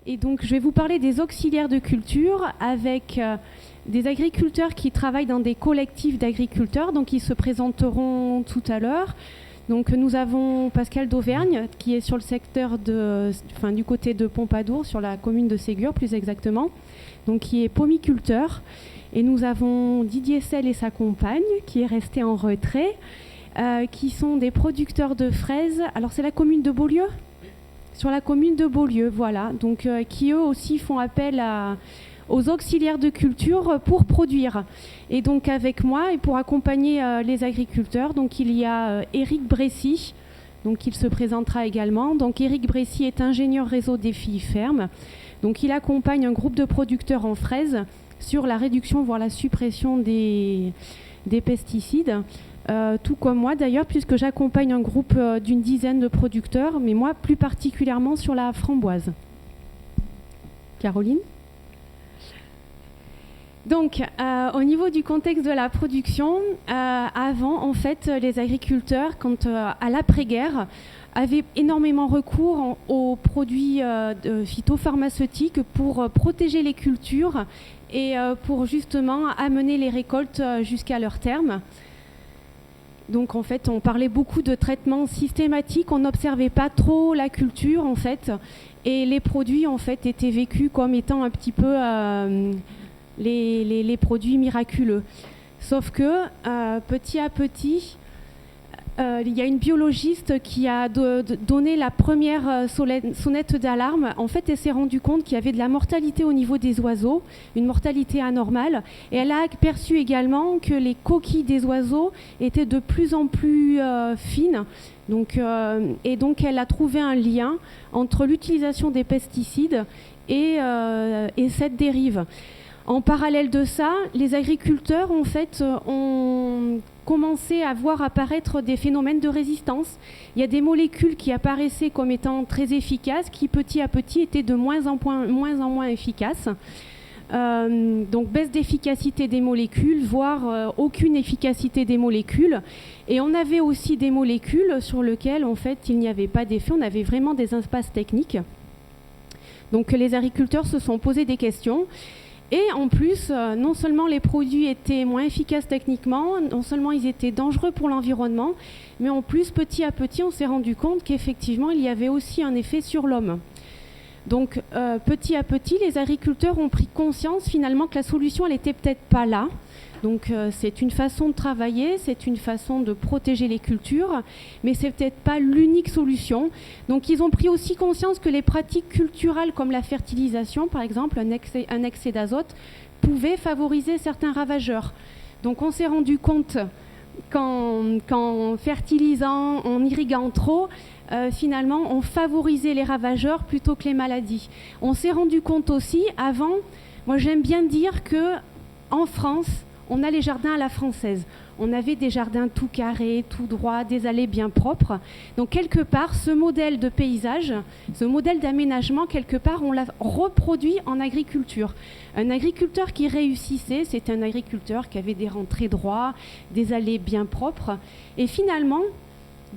Et donc, je vais vous parler des auxiliaires de culture avec des agriculteurs qui travaillent dans des collectifs d'agriculteurs. Donc, ils se présenteront tout à l'heure. Donc, nous avons Pascal d'Auvergne qui est sur le secteur du côté de Pompadour, sur la commune de Ségur plus exactement, donc qui est pomiculteur. Et nous avons Didier Selle et sa compagne qui est restée en retrait, qui sont des producteurs de fraises. Alors, c'est la commune de Beaulieu ? Sur la commune de Beaulieu, voilà. Donc, qui eux aussi font appel aux auxiliaires de culture pour produire. Et donc avec moi, et pour accompagner les agriculteurs, donc il y a Éric Bressy, donc il se présentera également. Donc Éric Bressy est ingénieur réseau des filles fermes. Donc il accompagne un groupe de producteurs en fraises sur la réduction, voire la suppression des pesticides. Tout comme moi d'ailleurs, puisque j'accompagne un groupe d'une dizaine de producteurs, mais moi plus particulièrement sur la framboise. Caroline ? Donc, au niveau du contexte de la production, avant, en fait, les agriculteurs, à l'après-guerre, avaient énormément recours aux produits phytopharmaceutiques pour protéger les cultures et pour justement amener les récoltes jusqu'à leur terme. Donc, en fait, on parlait beaucoup de traitements systématiques, on n'observait pas trop la culture, en fait, et les produits, en fait, étaient vécus comme étant un petit peu... les produits miraculeux. Sauf que petit à petit, il y a une biologiste qui a donné la première sonnette d'alarme. En fait, elle s'est rendue compte qu'il y avait de la mortalité au niveau des oiseaux, une mortalité anormale. Et elle a aperçu également que les coquilles des oiseaux étaient de plus en plus fines. Et donc, elle a trouvé un lien entre l'utilisation des pesticides et cette dérive. En parallèle de ça, les agriculteurs en fait, ont commencé à voir apparaître des phénomènes de résistance. Il y a des molécules qui apparaissaient comme étant très efficaces, qui petit à petit étaient de moins en moins efficaces. Donc baisse d'efficacité des molécules, voire aucune efficacité des molécules. Et on avait aussi des molécules sur lesquelles en fait, il n'y avait pas d'effet, on avait vraiment des impasses techniques. Donc les agriculteurs se sont posés des questions. Et en plus, non seulement les produits étaient moins efficaces techniquement, non seulement ils étaient dangereux pour l'environnement, mais en plus, petit à petit, on s'est rendu compte qu'effectivement, il y avait aussi un effet sur l'homme. Donc, petit à petit, les agriculteurs ont pris conscience finalement que la solution, elle n'était peut-être pas là. Donc, c'est une façon de travailler, c'est une façon de protéger les cultures, mais c'est peut-être pas l'unique solution. Donc, ils ont pris aussi conscience que les pratiques culturelles comme la fertilisation, par exemple, un excès d'azote, pouvaient favoriser certains ravageurs. Donc, on s'est rendu compte qu'en fertilisant, en irriguant trop, finalement, on favorisait les ravageurs plutôt que les maladies. On s'est rendu compte aussi, avant, moi j'aime bien dire qu'en France, on a les jardins à la française. On avait des jardins tout carrés, tout droits, des allées bien propres. Donc quelque part, ce modèle de paysage, ce modèle d'aménagement, quelque part, on l'a reproduit en agriculture. Un agriculteur qui réussissait, c'est un agriculteur qui avait des rangs très droits, des allées bien propres. Et finalement,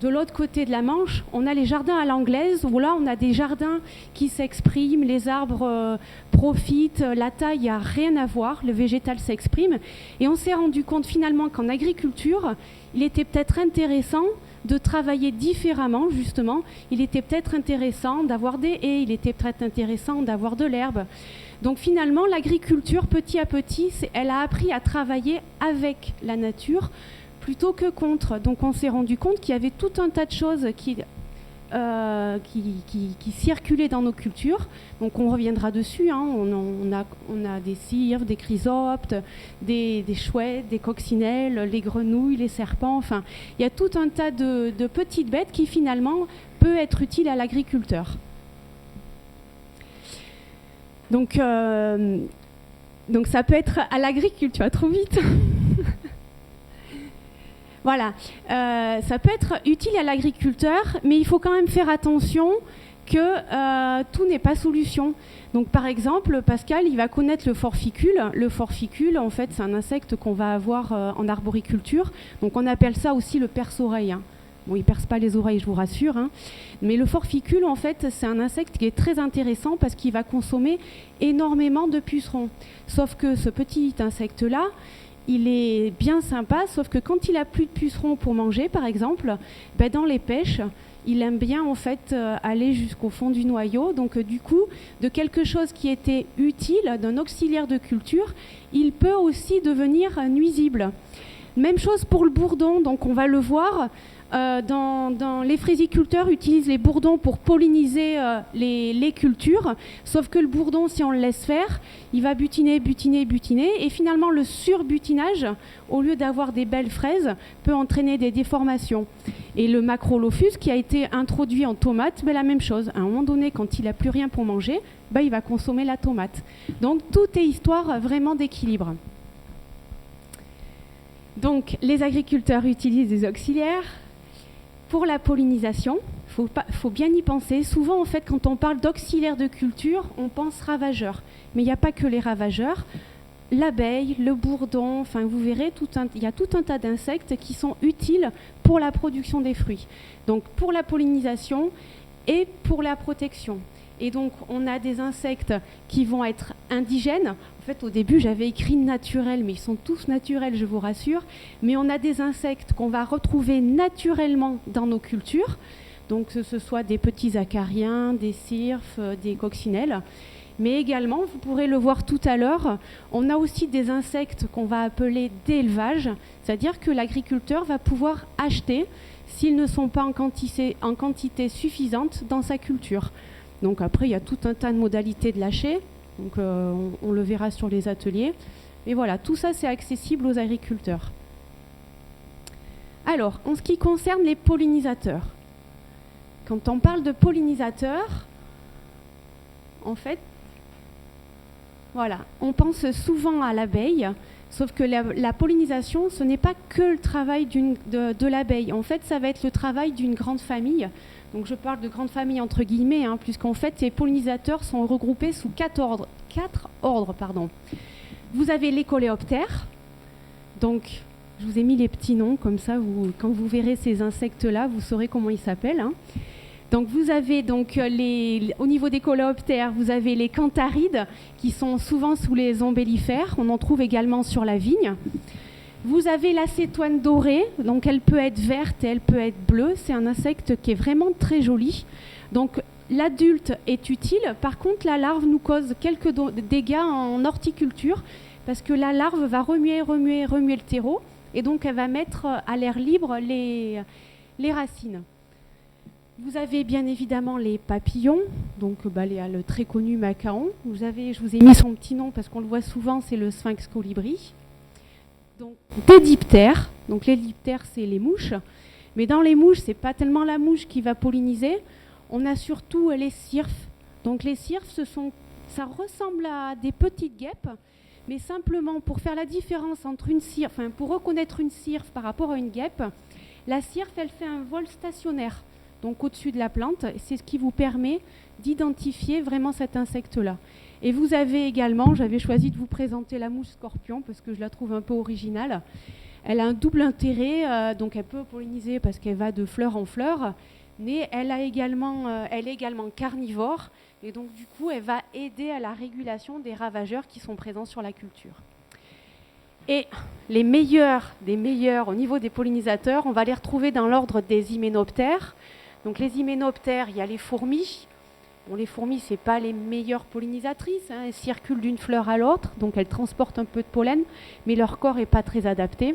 de l'autre côté de la Manche, on a les jardins à l'anglaise, où là, on a des jardins qui s'expriment, les arbres profitent, la taille, il n'y a rien à voir, le végétal s'exprime. Et on s'est rendu compte finalement qu'en agriculture, il était peut-être intéressant de travailler différemment, justement. Il était peut-être intéressant d'avoir des haies, il était peut-être intéressant d'avoir de l'herbe. Donc finalement, l'agriculture, petit à petit, elle a appris à travailler avec la nature, plutôt que contre. Donc on s'est rendu compte qu'il y avait tout un tas de choses qui circulaient dans nos cultures. Donc on reviendra dessus. Hein. On a des cirves, des chrysoptes, des chouettes, des coccinelles, les grenouilles, les serpents. Enfin, il y a tout un tas de petites bêtes qui finalement peut être utile à l'agriculteur. Donc ça peut être à l'agriculture. Tu vas trop vite. Voilà, ça peut être utile à l'agriculteur, mais il faut quand même faire attention que tout n'est pas solution. Donc par exemple, Pascal, il va connaître le forficule. Le forficule, en fait, c'est un insecte qu'on va avoir en arboriculture. Donc on appelle ça aussi le perce-oreille. Hein. Bon, il ne perce pas les oreilles, je vous rassure, hein. Mais le forficule, en fait, c'est un insecte qui est très intéressant parce qu'il va consommer énormément de pucerons. Sauf que ce petit insecte-là, il est bien sympa, sauf que quand il n'a plus de pucerons pour manger, par exemple, ben dans les pêches, il aime bien en fait aller jusqu'au fond du noyau. Donc du coup, de quelque chose qui était utile, d'un auxiliaire de culture, il peut aussi devenir nuisible. Même chose pour le bourdon, donc on va le voir. Les fraisiculteurs utilisent les bourdons pour polliniser les cultures, sauf que le bourdon, si on le laisse faire, il va butiner, et finalement le surbutinage, au lieu d'avoir des belles fraises, peut entraîner des déformations. Et le Macrolophus, qui a été introduit en tomate, la même chose. À un moment donné, quand il n'a plus rien pour manger, il va consommer la tomate. Donc tout est histoire vraiment d'équilibre. Donc les agriculteurs utilisent des auxiliaires. Pour la pollinisation, faut bien y penser. Souvent, en fait, quand on parle d'auxiliaires de culture, on pense ravageurs. Mais il n'y a pas que les ravageurs. L'abeille, le bourdon, enfin, vous verrez, il y a tout un tas d'insectes qui sont utiles pour la production des fruits. Donc, pour la pollinisation et pour la protection. Et donc, on a des insectes qui vont être indigènes. En fait, au début, j'avais écrit naturels, mais ils sont tous naturels, je vous rassure. Mais on a des insectes qu'on va retrouver naturellement dans nos cultures. Donc, que ce soit des petits acariens, des cirfes, des coccinelles. Mais également, vous pourrez le voir tout à l'heure, on a aussi des insectes qu'on va appeler d'élevage. C'est-à-dire que l'agriculteur va pouvoir acheter s'ils ne sont pas en quantité suffisante dans sa culture. Donc après, il y a tout un tas de modalités de lâcher. Donc on le verra sur les ateliers. Mais voilà, tout ça, c'est accessible aux agriculteurs. Alors, en ce qui concerne les pollinisateurs, quand on parle de pollinisateurs, en fait, voilà, on pense souvent à l'abeille, sauf que la pollinisation, ce n'est pas que le travail de l'abeille. En fait, ça va être le travail d'une grande famille. Donc je parle de grande famille entre guillemets, puisqu'en fait, les pollinisateurs sont regroupés sous quatre ordres. Vous avez les coléoptères. Donc, je vous ai mis les petits noms, comme ça, quand vous verrez ces insectes-là, vous saurez comment ils s'appellent. Donc vous avez au niveau des coléoptères, vous avez les cantharides qui sont souvent sous les ombellifères. On en trouve également sur la vigne. Vous avez l'acétoine dorée, donc elle peut être verte et elle peut être bleue. C'est un insecte qui est vraiment très joli. Donc l'adulte est utile. Par contre, la larve nous cause quelques dégâts en horticulture parce que la larve va remuer le terreau et donc elle va mettre à l'air libre les racines. Vous avez bien évidemment les papillons, donc le très connu macaon. Je vous ai mis son petit nom parce qu'on le voit souvent, c'est le sphinx colibri. Donc des diptères. Donc les diptères, c'est les mouches. Mais dans les mouches, c'est pas tellement la mouche qui va polliniser. On a surtout les cirfes. Donc les cirfes, ça ressemble à des petites guêpes, mais simplement pour faire la différence entre pour reconnaître une cirfe par rapport à une guêpe, la cirfe, elle fait un vol stationnaire. Donc au-dessus de la plante, c'est ce qui vous permet d'identifier vraiment cet insecte-là. Et vous avez également, j'avais choisi de vous présenter la mouche scorpion parce que je la trouve un peu originale. Elle a un double intérêt, donc elle peut polliniser parce qu'elle va de fleur en fleur, mais elle est également carnivore, et donc du coup elle va aider à la régulation des ravageurs qui sont présents sur la culture. Et les meilleurs des meilleurs au niveau des pollinisateurs, on va les retrouver dans l'ordre des hyménoptères. Donc les hyménoptères, il y a les fourmis. Bon, les fourmis, ce n'est pas les meilleures pollinisatrices, elles circulent d'une fleur à l'autre, donc elles transportent un peu de pollen, mais leur corps n'est pas très adapté.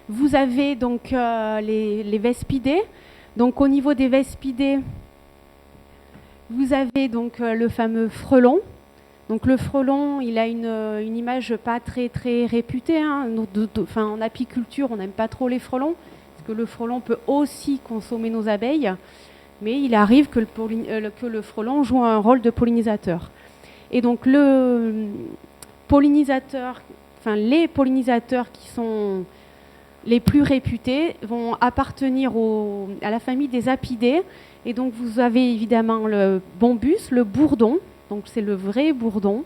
Vous avez donc les vespidés. Donc au niveau des vespidés, vous avez donc le fameux frelon. Donc le frelon, il a une image pas très très réputée. En apiculture, on n'aime pas trop les frelons, parce que le frelon peut aussi consommer nos abeilles. Mais il arrive que le frelon joue un rôle de pollinisateur. Et donc les pollinisateurs qui sont les plus réputés vont appartenir à la famille des apidés. Et donc vous avez évidemment le bombus, le bourdon, donc c'est le vrai bourdon.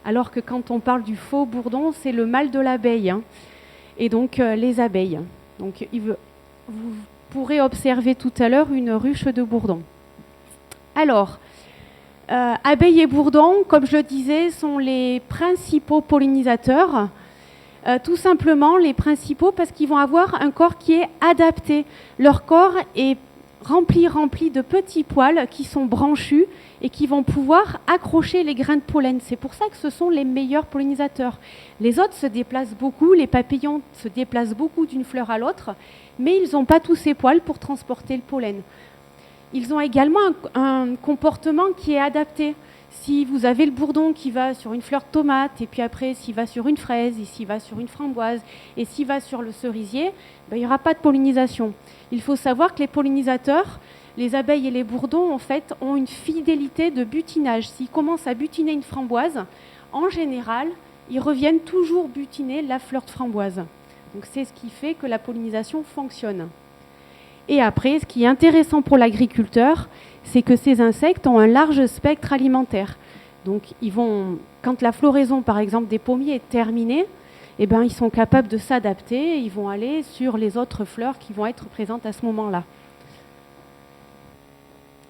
Alors que quand on parle du faux bourdon, c'est le mâle de l'abeille. Et donc les abeilles. Donc pourrez observer tout à l'heure une ruche de bourdon. Alors, abeilles et bourdons, comme je le disais, sont les principaux pollinisateurs. Tout simplement les principaux parce qu'ils vont avoir un corps qui est adapté. Leur corps est rempli de petits poils qui sont branchus et qui vont pouvoir accrocher les grains de pollen. C'est pour ça que ce sont les meilleurs pollinisateurs. Les autres se déplacent beaucoup, les papillons se déplacent beaucoup d'une fleur à l'autre, mais ils n'ont pas tous ces poils pour transporter le pollen. Ils ont également un comportement qui est adapté. Si vous avez le bourdon qui va sur une fleur de tomate, et puis après s'il va sur une fraise, et s'il va sur une framboise, et s'il va sur le cerisier, il n'y aura pas de pollinisation. Il faut savoir que les pollinisateurs, les abeilles et les bourdons, en fait, ont une fidélité de butinage. S'ils commencent à butiner une framboise, en général, ils reviennent toujours butiner la fleur de framboise. Donc c'est ce qui fait que la pollinisation fonctionne. Et après, ce qui est intéressant pour l'agriculteur, c'est que ces insectes ont un large spectre alimentaire. Donc, quand la floraison, par exemple, des pommiers est terminée, ils sont capables de s'adapter et ils vont aller sur les autres fleurs qui vont être présentes à ce moment-là.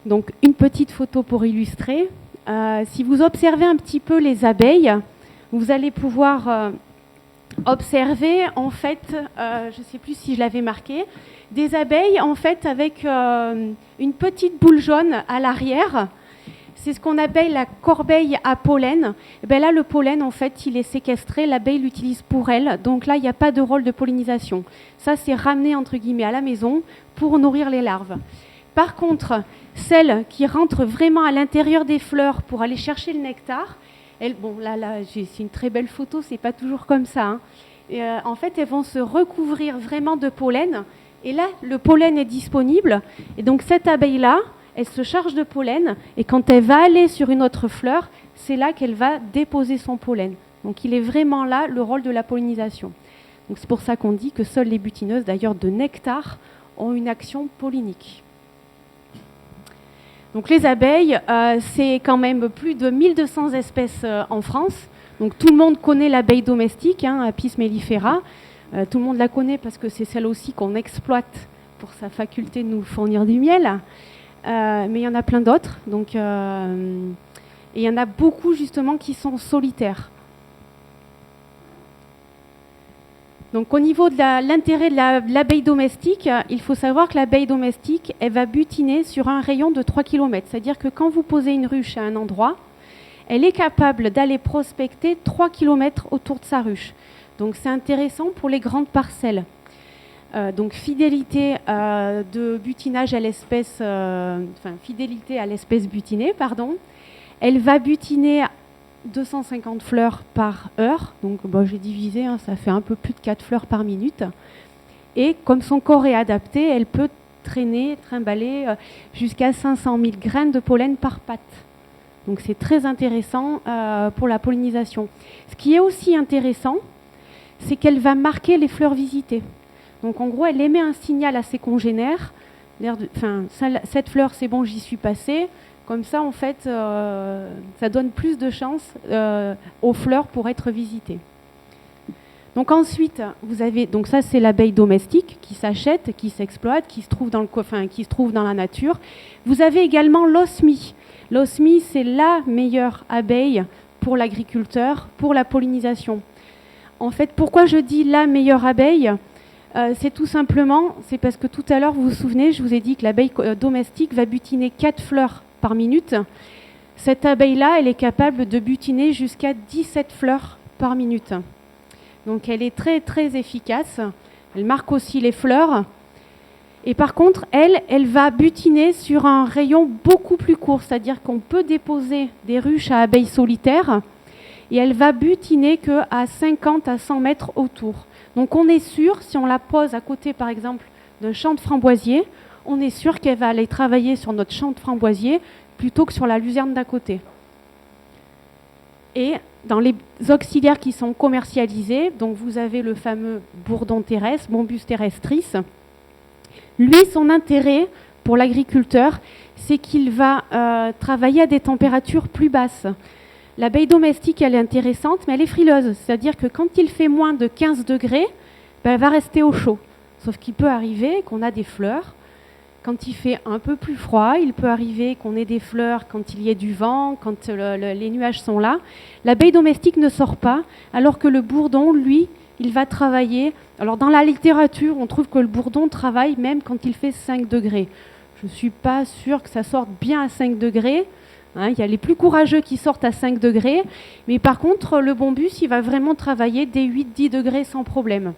Donc, une petite photo pour illustrer. Si vous observez un petit peu les abeilles, vous allez pouvoir observer, en fait, je ne sais plus si je l'avais marqué, des abeilles en fait avec une petite boule jaune à l'arrière. C'est ce qu'on appelle la corbeille à pollen. Et là, le pollen, en fait, il est séquestré. L'abeille l'utilise pour elle. Donc là, il n'y a pas de rôle de pollinisation. Ça, c'est ramené, entre guillemets, à la maison pour nourrir les larves. Par contre, celles qui rentrent vraiment à l'intérieur des fleurs pour aller chercher le nectar, c'est une très belle photo, c'est pas toujours comme ça. Hein. En fait, elles vont se recouvrir vraiment de pollen. Et là, le pollen est disponible. Et donc, cette abeille-là, elle se charge de pollen. Et quand elle va aller sur une autre fleur, c'est là qu'elle va déposer son pollen. Donc, il est vraiment là le rôle de la pollinisation. Donc, c'est pour ça qu'on dit que seules les butineuses, d'ailleurs de nectar, ont une action pollinique. Donc, les abeilles, c'est quand même plus de 1200 espèces en France. Donc, tout le monde connaît l'abeille domestique, Apis mellifera. Tout le monde la connaît parce que c'est celle aussi qu'on exploite pour sa faculté de nous fournir du miel. Mais il y en a plein d'autres. Et il y en a beaucoup justement qui sont solitaires. Donc au niveau de l'intérêt de l'abeille domestique, il faut savoir que l'abeille domestique, elle va butiner sur un rayon de 3 km. C'est-à-dire que quand vous posez une ruche à un endroit, elle est capable d'aller prospecter 3 km autour de sa ruche. Donc c'est intéressant pour les grandes parcelles. Donc fidélité de butinage à l'espèce, fidélité à l'espèce butinée, pardon. Elle va butiner 250 fleurs par heure. Donc j'ai divisé, ça fait un peu plus de 4 fleurs par minute. Et comme son corps est adapté, elle peut trimballer jusqu'à 500 000 graines de pollen par patte. Donc c'est très intéressant pour la pollinisation. Ce qui est aussi intéressant, c'est qu'elle va marquer les fleurs visitées. Donc en gros, elle émet un signal à ses congénères. Cette fleur, c'est bon, j'y suis passée. Comme ça, en fait, ça donne plus de chance aux fleurs pour être visitées. Donc ensuite, vous avez, donc ça c'est l'abeille domestique qui s'achète, qui s'exploite, qui se trouve dans la nature. Vous avez également l'osmie. L'osmie, c'est la meilleure abeille pour l'agriculteur, pour la pollinisation. En fait, pourquoi je dis la meilleure abeille ? C'est tout simplement, c'est parce que tout à l'heure, vous vous souvenez, je vous ai dit que l'abeille domestique va butiner 4 fleurs par minute. Cette abeille-là, elle est capable de butiner jusqu'à 17 fleurs par minute. Donc elle est très très efficace. Elle marque aussi les fleurs. Et par contre, elle va butiner sur un rayon beaucoup plus court, c'est-à-dire qu'on peut déposer des ruches à abeilles solitaires et elle va butiner qu'à 50 à 100 mètres autour. Donc on est sûr, si on la pose à côté par exemple d'un champ de framboisier, on est sûr qu'elle va aller travailler sur notre champ de framboisier plutôt que sur la luzerne d'à côté. Et dans les auxiliaires qui sont commercialisés, donc vous avez le fameux bourdon terrestre, Bombus terrestris. Lui, son intérêt pour l'agriculteur, c'est qu'il va travailler à des températures plus basses. L'abeille domestique, elle est intéressante, mais elle est frileuse. C'est-à-dire que quand il fait moins de 15 degrés, elle va rester au chaud. Sauf qu'il peut arriver qu'on a des fleurs. Quand il fait un peu plus froid, il peut arriver qu'on ait des fleurs quand il y ait du vent, quand les nuages sont là. L'abeille domestique ne sort pas, alors que le bourdon, lui, il va travailler. Alors dans la littérature, on trouve que le bourdon travaille même quand il fait 5 degrés. Je ne suis pas sûre que ça sorte bien à 5 degrés. Hein, il y a les plus courageux qui sortent à 5 degrés. Mais par contre, le bombus, il va vraiment travailler dès 8-10 degrés sans problème.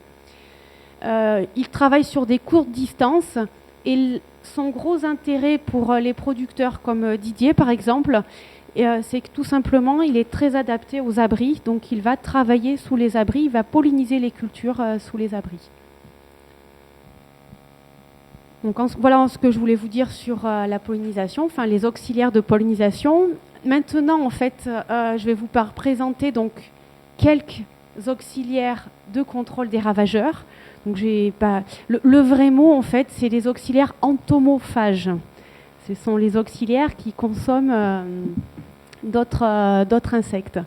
Il travaille sur des courtes distances. Et son gros intérêt pour les producteurs comme Didier, par exemple, c'est que tout simplement, il est très adapté aux abris. Donc, il va travailler sous les abris, il va polliniser les cultures sous les abris. Donc, voilà ce que je voulais vous dire sur la pollinisation, enfin les auxiliaires de pollinisation. Maintenant, en fait, je vais vous présenter donc quelques auxiliaires de contrôle des ravageurs. Donc, le vrai mot, en fait, c'est les auxiliaires entomophages. Ce sont les auxiliaires qui consomment d'autres insectes.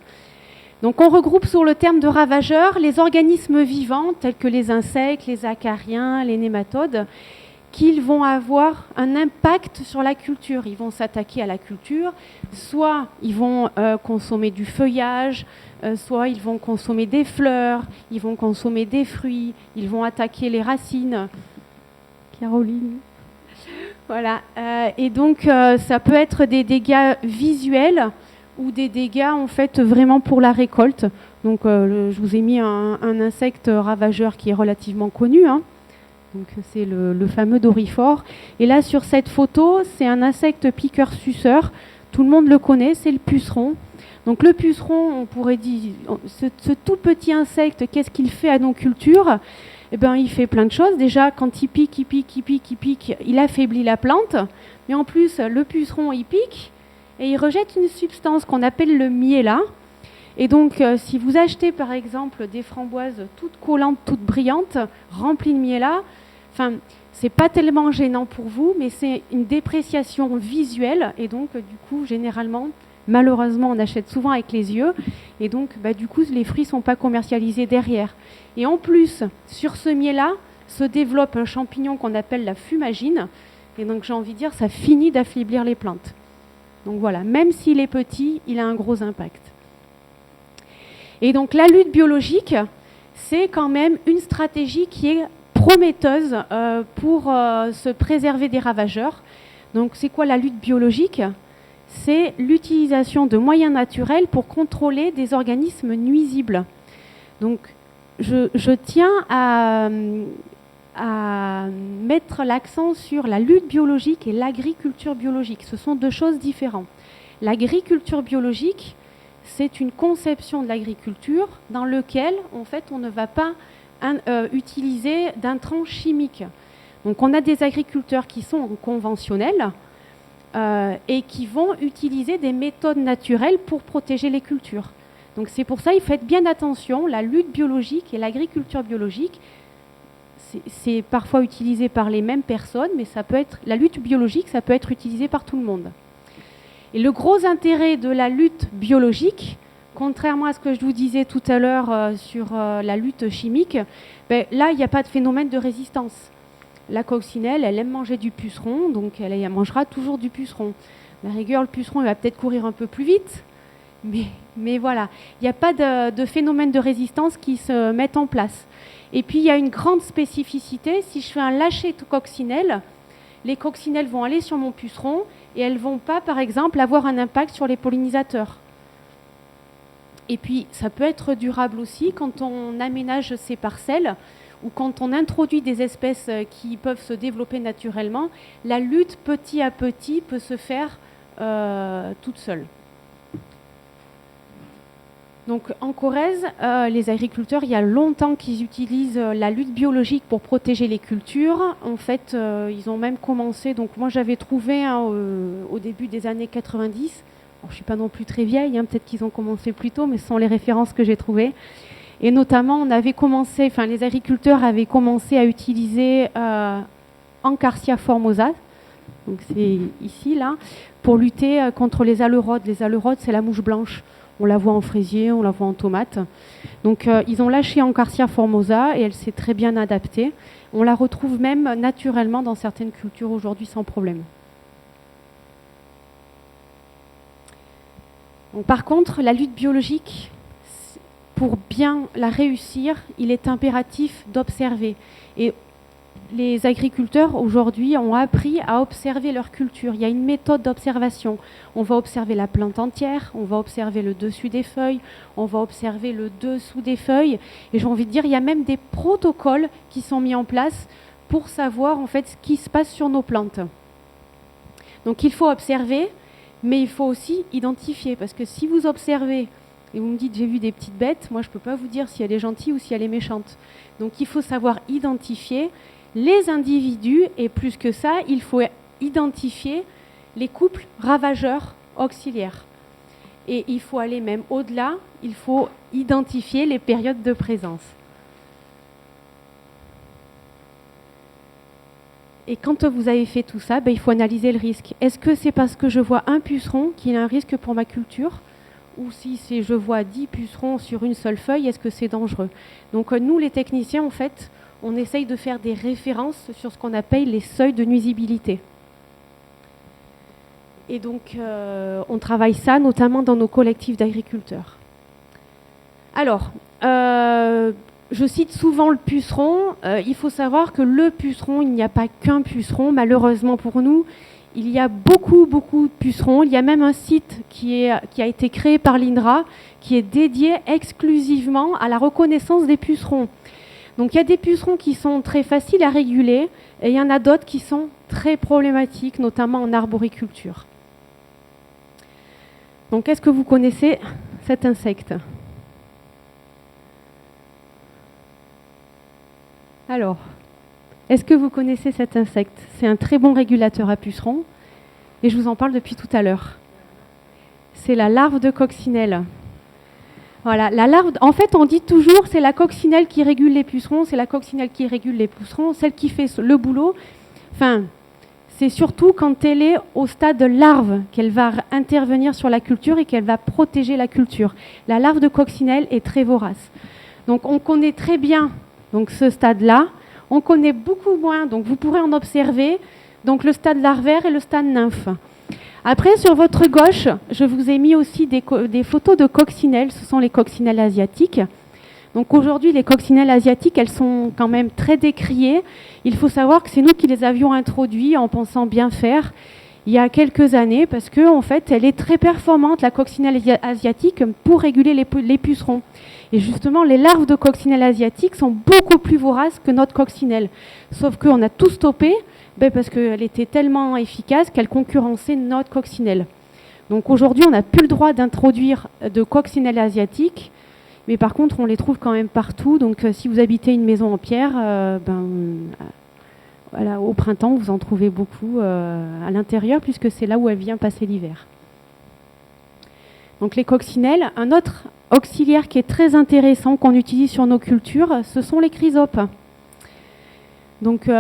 Donc, on regroupe sous le terme de ravageurs les organismes vivants, tels que les insectes, les acariens, les nématodes, qu'ils vont avoir un impact sur la culture. Ils vont s'attaquer à la culture, soit ils vont consommer du feuillage, soit ils vont consommer des fleurs, ils vont consommer des fruits, ils vont attaquer les racines. Caroline. Voilà. Et donc, ça peut être des dégâts visuels ou des dégâts, en fait, vraiment pour la récolte. Donc, je vous ai mis un insecte ravageur qui est relativement connu, hein. Donc, c'est le fameux dorifort. Et là, sur cette photo, c'est un insecte piqueur-suceur. Tout le monde le connaît, c'est le puceron. Donc le puceron, on pourrait dire, ce tout petit insecte, qu'est-ce qu'il fait à nos cultures ? Eh bien, il fait plein de choses. Déjà, quand il pique, il affaiblit la plante. Mais en plus, le puceron, il pique et il rejette une substance qu'on appelle le miella. Et donc, si vous achetez, par exemple, des framboises toutes collantes, toutes brillantes, remplies de miella, enfin, c'est pas tellement gênant pour vous, mais c'est une dépréciation visuelle. Et donc, du coup, généralement, malheureusement, on achète souvent avec les yeux. Et donc, du coup, les fruits ne sont pas commercialisés derrière. Et en plus, sur ce miel-là, se développe un champignon qu'on appelle la fumagine. Et donc, j'ai envie de dire, ça finit d'affaiblir les plantes. Donc voilà, même s'il est petit, il a un gros impact. Et donc, la lutte biologique, c'est quand même une stratégie qui est prometteuse pour se préserver des ravageurs. Donc, c'est quoi la lutte biologique ? C'est l'utilisation de moyens naturels pour contrôler des organismes nuisibles. Donc, je tiens à mettre l'accent sur la lutte biologique et l'agriculture biologique. Ce sont deux choses différentes. L'agriculture biologique, c'est une conception de l'agriculture dans laquelle, en fait, on ne va pas utiliser d'intrants chimiques. Donc, on a des agriculteurs qui sont conventionnels, et qui vont utiliser des méthodes naturelles pour protéger les cultures. Donc c'est pour ça, il faut être bien attention, la lutte biologique et l'agriculture biologique, c'est parfois utilisé par les mêmes personnes, mais ça peut être, la lutte biologique, ça peut être utilisé par tout le monde. Et le gros intérêt de la lutte biologique, contrairement à ce que je vous disais tout à l'heure sur la lutte chimique, là, il n'y a pas de phénomène de résistance. La coccinelle, elle aime manger du puceron, donc elle mangera toujours du puceron. À la rigueur, le puceron, il va peut-être courir un peu plus vite, mais voilà. Il n'y a pas de phénomène de résistance qui se met en place. Et puis, il y a une grande spécificité. Si je fais un lâcher de coccinelle, les coccinelles vont aller sur mon puceron et elles ne vont pas, par exemple, avoir un impact sur les pollinisateurs. Et puis, ça peut être durable aussi quand on aménage ces parcelles ou quand on introduit des espèces qui peuvent se développer naturellement, la lutte petit à petit peut se faire toute seule. Donc en Corrèze, les agriculteurs, il y a longtemps qu'ils utilisent la lutte biologique pour protéger les cultures. En fait, ils ont même commencé, donc moi j'avais trouvé au début des années 90, alors, je ne suis pas non plus très vieille, peut-être qu'ils ont commencé plus tôt, mais ce sont les références que j'ai trouvées. Et notamment, les agriculteurs avaient commencé à utiliser Encarsia formosa, donc c'est ici, là, pour lutter contre les alerodes. Les alerodes, c'est la mouche blanche. On la voit en fraisier, on la voit en tomate. Donc ils ont lâché Encarsia formosa et elle s'est très bien adaptée. On la retrouve même naturellement dans certaines cultures aujourd'hui sans problème. Donc, par contre, la lutte biologique, pour bien la réussir, il est impératif d'observer. Et les agriculteurs aujourd'hui ont appris à observer leur culture. Il y a une méthode d'observation. On va observer la plante entière, on va observer le dessus des feuilles, on va observer le dessous des feuilles. Et j'ai envie de dire, il y a même des protocoles qui sont mis en place pour savoir en fait ce qui se passe sur nos plantes. Donc il faut observer, mais il faut aussi identifier. Parce que si vous observez et vous me dites j'ai vu des petites bêtes, moi je ne peux pas vous dire si elle est gentille ou si elle est méchante. Donc il faut savoir identifier les individus et plus que ça, il faut identifier les couples ravageurs auxiliaires. Et il faut aller même au-delà, il faut identifier les périodes de présence. Et quand vous avez fait tout ça, il faut analyser le risque. Est-ce que c'est parce que je vois un puceron qu'il a un risque pour ma culture ? Ou si je vois 10 pucerons sur une seule feuille, est-ce que c'est dangereux ? Donc nous, les techniciens, en fait, on essaye de faire des références sur ce qu'on appelle les seuils de nuisibilité. Et donc, on travaille ça notamment dans nos collectifs d'agriculteurs. Alors, je cite souvent le puceron. Il faut savoir que le puceron, il n'y a pas qu'un puceron. Malheureusement pour nous, il y a beaucoup, beaucoup de pucerons. Il y a même un site qui a été créé par l'INRA qui est dédié exclusivement à la reconnaissance des pucerons. Donc il y a des pucerons qui sont très faciles à réguler et il y en a d'autres qui sont très problématiques, notamment en arboriculture. Donc est-ce que vous connaissez cet insecte ? Alors, est-ce que vous connaissez cet insecte ? C'est un très bon régulateur à pucerons et je vous en parle depuis tout à l'heure. C'est la larve de coccinelle. Voilà, la larve, en fait, on dit toujours c'est la coccinelle qui régule les pucerons, c'est la coccinelle qui régule les pucerons, celle qui fait le boulot. Enfin, c'est surtout quand elle est au stade de larve qu'elle va intervenir sur la culture et qu'elle va protéger la culture. La larve de coccinelle est très vorace. Donc, on connaît très bien donc, ce stade-là. On connaît beaucoup moins, donc vous pourrez en observer donc, le stade larvaire et le stade nymphe. Après, sur votre gauche, je vous ai mis aussi des photos de coccinelles. Ce sont les coccinelles asiatiques. Donc aujourd'hui, les coccinelles asiatiques, elles sont quand même très décriées. Il faut savoir que c'est nous qui les avions introduites en pensant bien faire il y a quelques années parce qu'en fait, elle est très performante, la coccinelle asiatique, pour réguler les pucerons. Et justement, les larves de coccinelles asiatiques sont beaucoup plus voraces que notre coccinelle. Sauf qu'on a tout stoppé. Parce qu'elle était tellement efficace qu'elle concurrençait notre coccinelle. Donc aujourd'hui, on n'a plus le droit d'introduire de coccinelles asiatiques, mais par contre, on les trouve quand même partout. Donc si vous habitez une maison en pierre, voilà, au printemps, vous en trouvez beaucoup à l'intérieur, puisque c'est là où elle vient passer l'hiver. Donc les coccinelles, un autre auxiliaire qui est très intéressant, qu'on utilise sur nos cultures, ce sont les chrysopes. Donc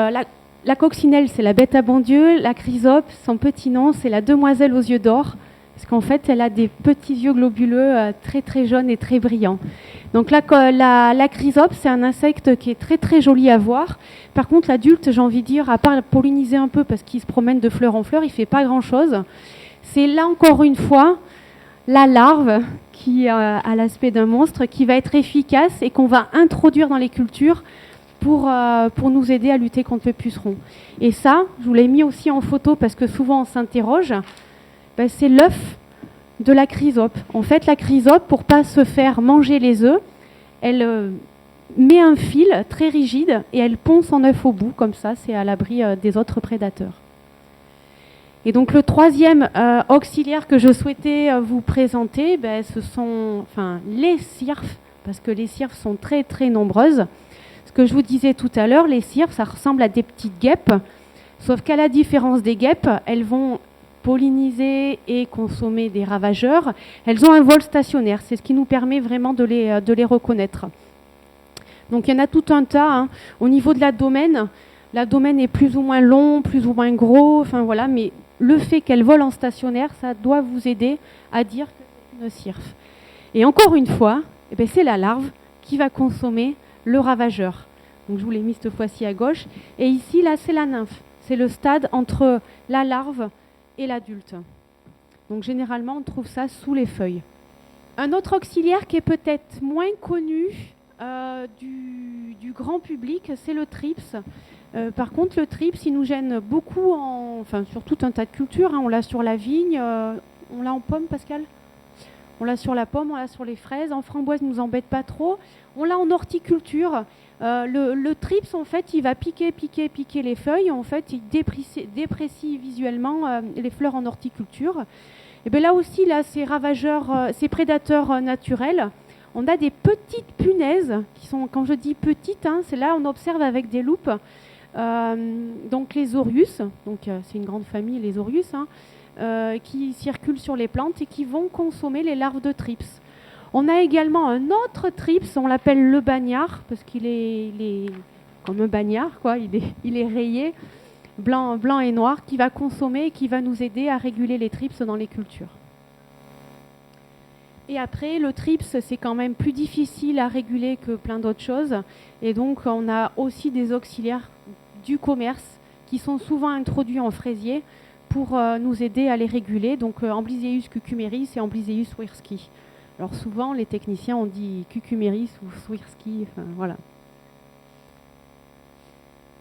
la coccinelle, c'est la bête à bon Dieu. La chrysope, son petit nom, c'est la demoiselle aux yeux d'or. Parce qu'en fait, elle a des petits yeux globuleux très très jaunes et très brillants. Donc la chrysope, c'est un insecte qui est très très joli à voir. Par contre, l'adulte, j'ai envie de dire, à part polliniser un peu parce qu'il se promène de fleur en fleur, il ne fait pas grand-chose. C'est là encore une fois la larve qui a l'aspect d'un monstre, qui va être efficace et qu'on va introduire dans les cultures pour nous aider à lutter contre le puceron. Et ça, je vous l'ai mis aussi en photo parce que souvent on s'interroge, c'est l'œuf de la chrysope. En fait, la chrysope, pour ne pas se faire manger les œufs, elle met un fil très rigide et elle pond son œuf au bout, comme ça, c'est à l'abri des autres prédateurs. Et donc le troisième auxiliaire que je souhaitais vous présenter, ce sont les cirfes, parce que les cirfes sont très très nombreuses. Ce que je vous disais tout à l'heure, les cirfes, ça ressemble à des petites guêpes, sauf qu'à la différence des guêpes, elles vont polliniser et consommer des ravageurs. Elles ont un vol stationnaire, c'est ce qui nous permet vraiment de les reconnaître. Donc il y en a tout un tas. Au niveau de l'abdomen est plus ou moins long, plus ou moins gros, voilà, mais le fait qu'elles volent en stationnaire, ça doit vous aider à dire que c'est une cirfe. Et encore une fois, eh ben, c'est la larve qui va consommer le ravageur. Donc je vous l'ai mis cette fois-ci à gauche. Et ici, là, c'est la nymphe. C'est le stade entre la larve et l'adulte. Donc généralement, on trouve ça sous les feuilles. Un autre auxiliaire qui est peut-être moins connu du grand public, c'est le thrips. Par contre, le thrips, il nous gêne beaucoup sur tout un tas de cultures. On l'a sur la vigne, on l'a en pomme, Pascal ? On l'a sur la pomme, on l'a sur les fraises. En framboise, il ne nous embête pas trop. On l'a en horticulture. Le thrips, en fait, il va piquer les feuilles. En fait, il déprécie visuellement les fleurs en horticulture. Et bien là aussi, là, ces ravageurs, ces prédateurs naturels, on a des petites punaises qui sont, quand je dis petites, c'est là on observe avec des loupes. Donc les Orius, donc c'est une grande famille, les Orius, qui circulent sur les plantes et qui vont consommer les larves de thrips. On a également un autre thrips, on l'appelle le bagnard, parce qu'il est comme un bagnard, quoi, il est rayé, blanc et noir, qui va consommer et qui va nous aider à réguler les thrips dans les cultures. Et après, le thrips, c'est quand même plus difficile à réguler que plein d'autres choses. Et donc, on a aussi des auxiliaires du commerce qui sont souvent introduits en fraisier pour nous aider à les réguler. Donc, Amblyseus cucumeris et Amblyseus swirski. Alors, souvent, les techniciens ont dit cucumeris ou swirski, enfin, voilà.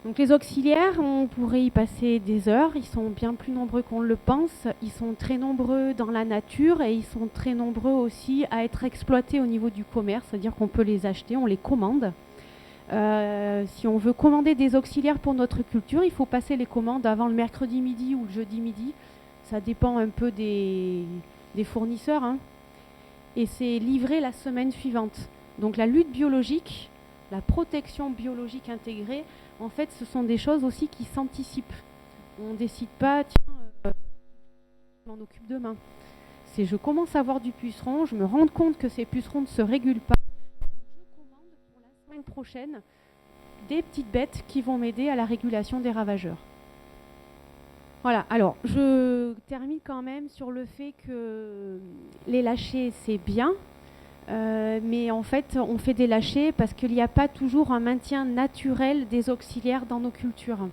Donc les auxiliaires, on pourrait y passer des heures, ils sont bien plus nombreux qu'on le pense, ils sont très nombreux dans la nature et ils sont très nombreux aussi à être exploités au niveau du commerce, c'est-à-dire qu'on peut les acheter, on les commande. Si on veut commander des auxiliaires pour notre culture, il faut passer les commandes avant le mercredi midi ou le jeudi midi, ça dépend un peu des fournisseurs, et c'est livré la semaine suivante. Donc la lutte biologique, la protection biologique intégrée, en fait, ce sont des choses aussi qui s'anticipent. On ne décide pas, tiens, je m'en occupe demain. C'est je commence à voir du puceron, je me rends compte que ces pucerons ne se régulent pas. Je commande pour la semaine prochaine des petites bêtes qui vont m'aider à la régulation des ravageurs. Voilà, alors je termine quand même sur le fait que les lâchers, c'est bien. Mais en fait, on fait des lâchers parce qu'il n'y a pas toujours un maintien naturel des auxiliaires dans nos cultures.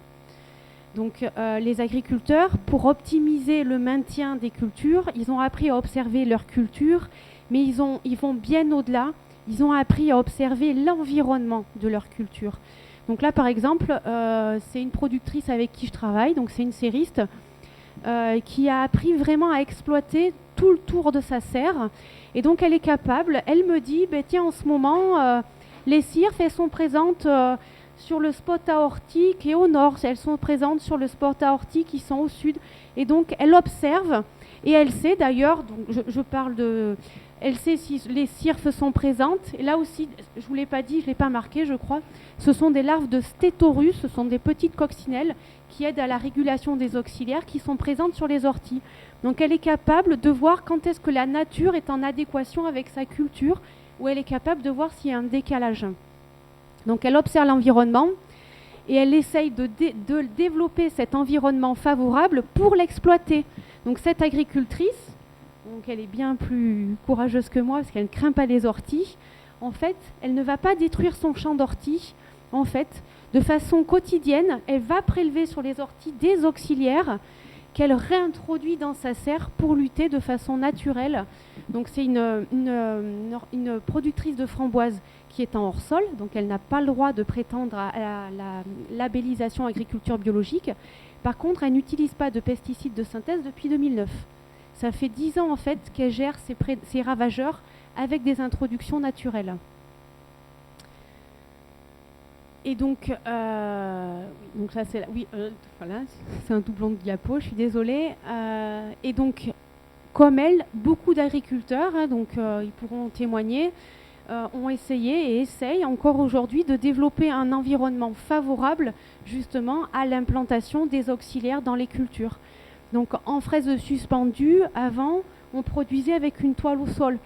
Donc les agriculteurs, pour optimiser le maintien des cultures, ils ont appris à observer leur culture, mais ils vont bien au-delà. Ils ont appris à observer l'environnement de leur culture. Donc là, par exemple, c'est une productrice avec qui je travaille, donc c'est une serriste, qui a appris vraiment à exploiter tout le tour de sa serre. Et donc elle est capable, elle me dit, tiens, en ce moment, les cirfes, elles sont présentes sur le spot aortique et au nord, elles sont présentes sur le spot aortique qui sont au sud. Et donc elle observe, et elle sait d'ailleurs, donc je parle de... Elle sait si les cirfes sont présentes. Et là aussi, je ne vous l'ai pas dit, je ne l'ai pas marqué, je crois, ce sont des larves de Stétorus, ce sont des petites coccinelles qui aident à la régulation des auxiliaires qui sont présentes sur les orties. Donc elle est capable de voir quand est-ce que la nature est en adéquation avec sa culture, ou elle est capable de voir s'il y a un décalage. Donc elle observe l'environnement et elle essaye de développer cet environnement favorable pour l'exploiter. Donc cette agricultrice, donc elle est bien plus courageuse que moi parce qu'elle ne craint pas les orties, en fait, elle ne va pas détruire son champ d'orties. En fait, de façon quotidienne, elle va prélever sur les orties des auxiliaires qu'elle réintroduit dans sa serre pour lutter de façon naturelle. Donc c'est une productrice de framboises qui est en hors-sol, donc elle n'a pas le droit de prétendre à la labellisation agriculture biologique. Par contre, elle n'utilise pas de pesticides de synthèse depuis 2009. Ça fait 10 ans en fait qu'elle gère ces ravageurs avec des introductions naturelles. Et donc ça c'est voilà, c'est un doublon de diapo, je suis désolée. Et donc, comme elle, beaucoup d'agriculteurs, ils pourront témoigner, ont essayé et essayent encore aujourd'hui de développer un environnement favorable justement à l'implantation des auxiliaires dans les cultures. Donc en fraises suspendues, avant, on produisait avec une toile au sol.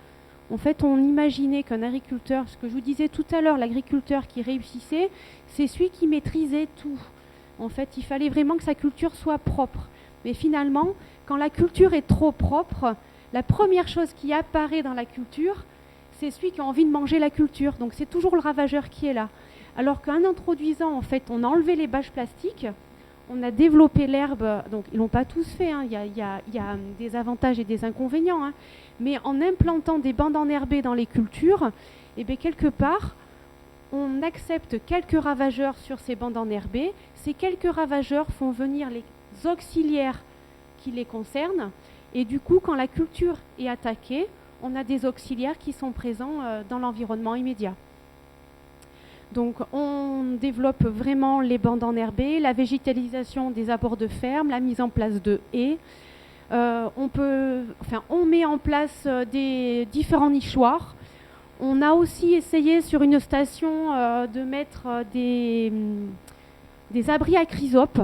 En fait, on imaginait qu'un agriculteur, ce que je vous disais tout à l'heure, l'agriculteur qui réussissait, c'est celui qui maîtrisait tout. En fait, il fallait vraiment que sa culture soit propre. Mais finalement, quand la culture est trop propre, la première chose qui apparaît dans la culture, c'est celui qui a envie de manger la culture. Donc c'est toujours le ravageur qui est là. Alors qu'en introduisant, en fait, on a enlevé les bâches plastiques, on a développé l'herbe. Donc ils l'ont pas tous fait, hein. Il y a des avantages et des inconvénients, hein. Mais en implantant des bandes enherbées dans les cultures, et bien quelque part, on accepte quelques ravageurs sur ces bandes enherbées. Ces quelques ravageurs font venir les auxiliaires qui les concernent. Et du coup, quand la culture est attaquée, on a des auxiliaires qui sont présents dans l'environnement immédiat. Donc on développe vraiment les bandes enherbées, la végétalisation des abords de ferme, la mise en place de haies. On met en place des différents nichoirs. On a aussi essayé sur une station de mettre des abris à chrysopes.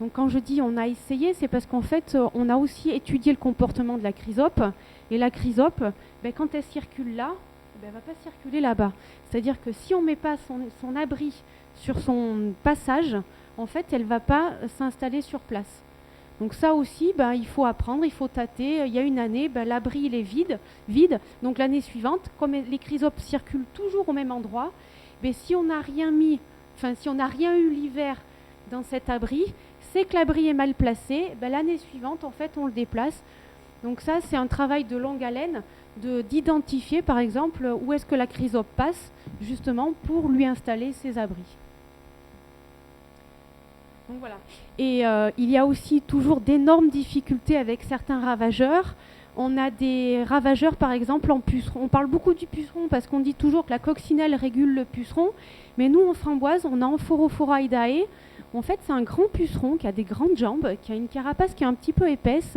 Donc quand je dis on a essayé, c'est parce qu'en fait on a aussi étudié le comportement de la chrysope. Et la chrysope, quand elle circule là, elle ne va pas circuler là-bas. C'est-à-dire que si on ne met pas son abri sur son passage, en fait elle ne va pas s'installer sur place. Donc ça aussi, il faut apprendre, il faut tâter. Il y a une année, l'abri il est vide. Donc l'année suivante, comme les chrysopes circulent toujours au même endroit, si on n'a rien si on n'a rien eu l'hiver dans cet abri, c'est que l'abri est mal placé. L'année suivante, en fait, on le déplace. Donc ça, c'est un travail de longue haleine d'identifier, par exemple, où est-ce que la chrysope passe, justement, pour lui installer ses abris. Donc voilà. Et il y a aussi toujours d'énormes difficultés avec certains ravageurs. On a des ravageurs, par exemple, en puceron. On parle beaucoup du puceron parce qu'on dit toujours que la coccinelle régule le puceron. Mais nous, en framboise, on a Amphorophora idae. En fait, c'est un grand puceron qui a des grandes jambes, qui a une carapace qui est un petit peu épaisse.